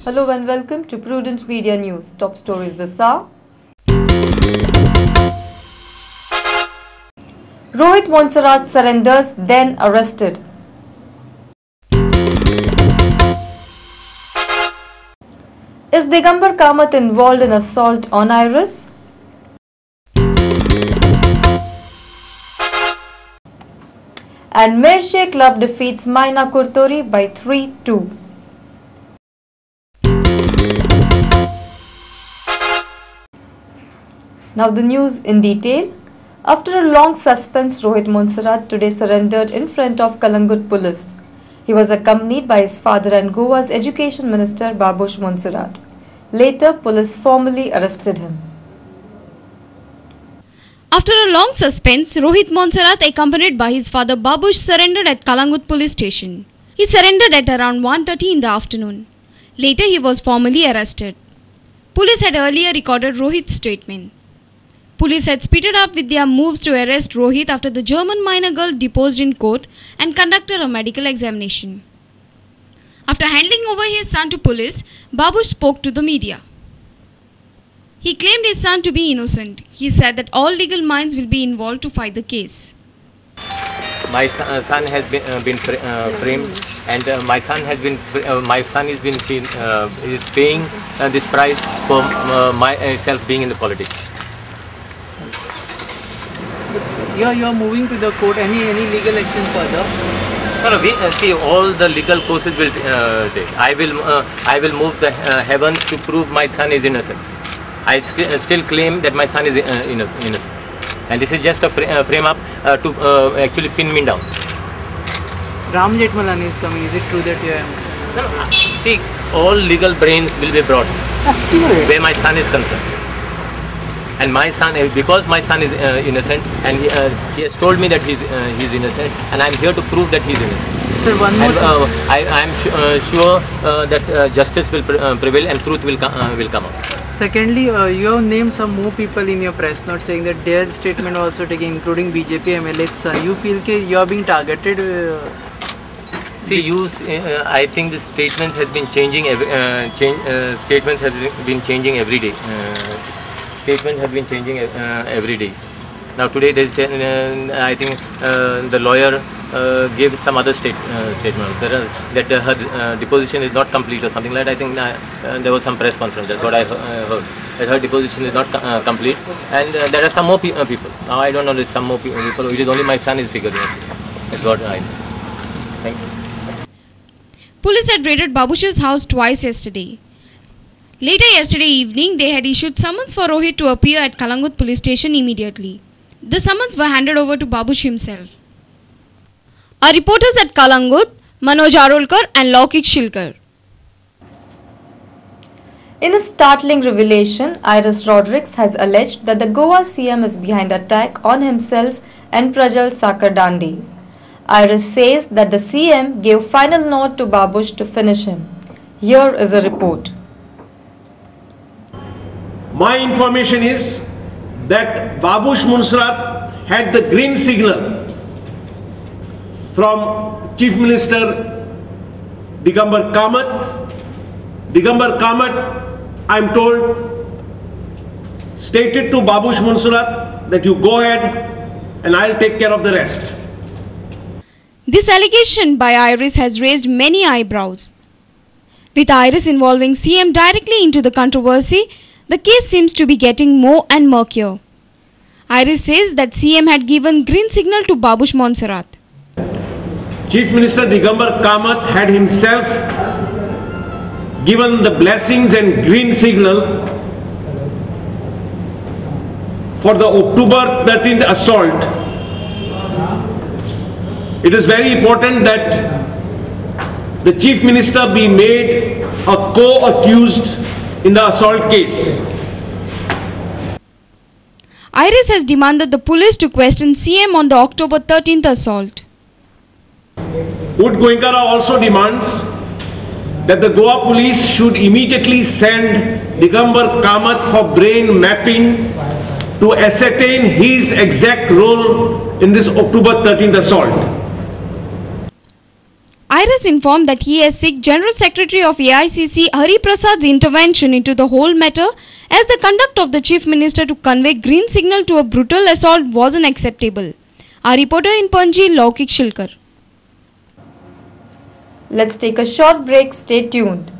Hello and welcome to Prudent Media News. Top stories this hour. Rohit Monserrat surrenders, then arrested. Is Digambar Kamath involved in assault on Iris? And Mershe Club defeats Maina Kurtori by 3-2. Now the news in detail. After a long suspense, Rohit Monserrat today surrendered in front of Kalangut police. He was accompanied by his father and Goa's Education Minister Babush Monserrat. Later, police formally arrested him. After a long suspense, Rohit Monserrat, accompanied by his father Babush, surrendered at Kalangut police station. He surrendered at around 1:30 in the afternoon. Later, he was formally arrested. Police had earlier recorded Rohit's statement. Police had speeded up with their moves to arrest Rohit after the German minor girl deposed in court and conducted a medical examination. After handing over his son to police, Babush spoke to the media. He claimed his son to be innocent. He said that all legal minds will be involved to fight the case. My son has been framed, and my son is paying this price for myself being in the politics. You are moving to the court. Any legal action further? No, we see all the legal courses will take. I will move the heavens to prove my son is innocent. I still claim that my son is innocent, and this is just a frame up to actually pin me down. Ram Jethmalani is coming. Is it true that you are? No, see, all legal brains will be brought where my son is concerned. And my son, because my son is innocent, and he has told me that he's innocent, and I'm here to prove that he's innocent. Sir, one more. I'm sure that justice will prevail and truth will come out. Secondly, you have named some more people in your press note saying that their statement also taken, including BJP MLA's son. You feel that you are being targeted? See, I think the statements has been changing. Statements have been changing every day. Statements have been changing every day. Now today there is, I think the lawyer gave some other statement that her deposition is not complete or something like that. I think there was some press conference. That's what I heard. That her deposition is not complete, and there are some more people. Now I don't know. There's some more people. It is only my son is figuring out this. That's what I know. Thank you. Police had raided Babush's house twice yesterday. Later yesterday evening, they had issued summons for Rohit to appear at Kalangut police station immediately. The summons were handed over to Babush himself. Our reporters at Kalangut, Manoj Arolkar and Laukik Shilkar. In a startling revelation, Iris Rodrigues has alleged that the Goa CM is behind attack on himself and Prajal Sakardandi. Iris says that the CM gave final nod to Babush to finish him. Here is a report. My information is that Babush Monserrat had the green signal from Chief Minister Digambar Kamath. Digambar Kamath, I am told, stated to Babush Monserrat that you go ahead and I'll take care of the rest. This allegation by Iris has raised many eyebrows. With Iris involving CM directly into the controversy, the case seems to be getting more and murkier. Iris says that CM had given green signal to Babush Monserrat. Chief Minister Digambar Kamath had himself given the blessings and green signal for the October 13th assault. It is very important that the Chief Minister be made a co-accused in the assault case. Iris has demanded the police to question CM on the October 13th assault. Ud Goinkara also demands that the Goa police should immediately send Digambar Kamath for brain mapping to ascertain his exact role in this October 13th assault. Iris informed that he has sought General Secretary of AICC Hari Prasad's intervention into the whole matter, as the conduct of the Chief Minister to convey green signal to a brutal assault was unacceptable. Our reporter in Panji, Laukik Shilkar. Let's take a short break. Stay tuned.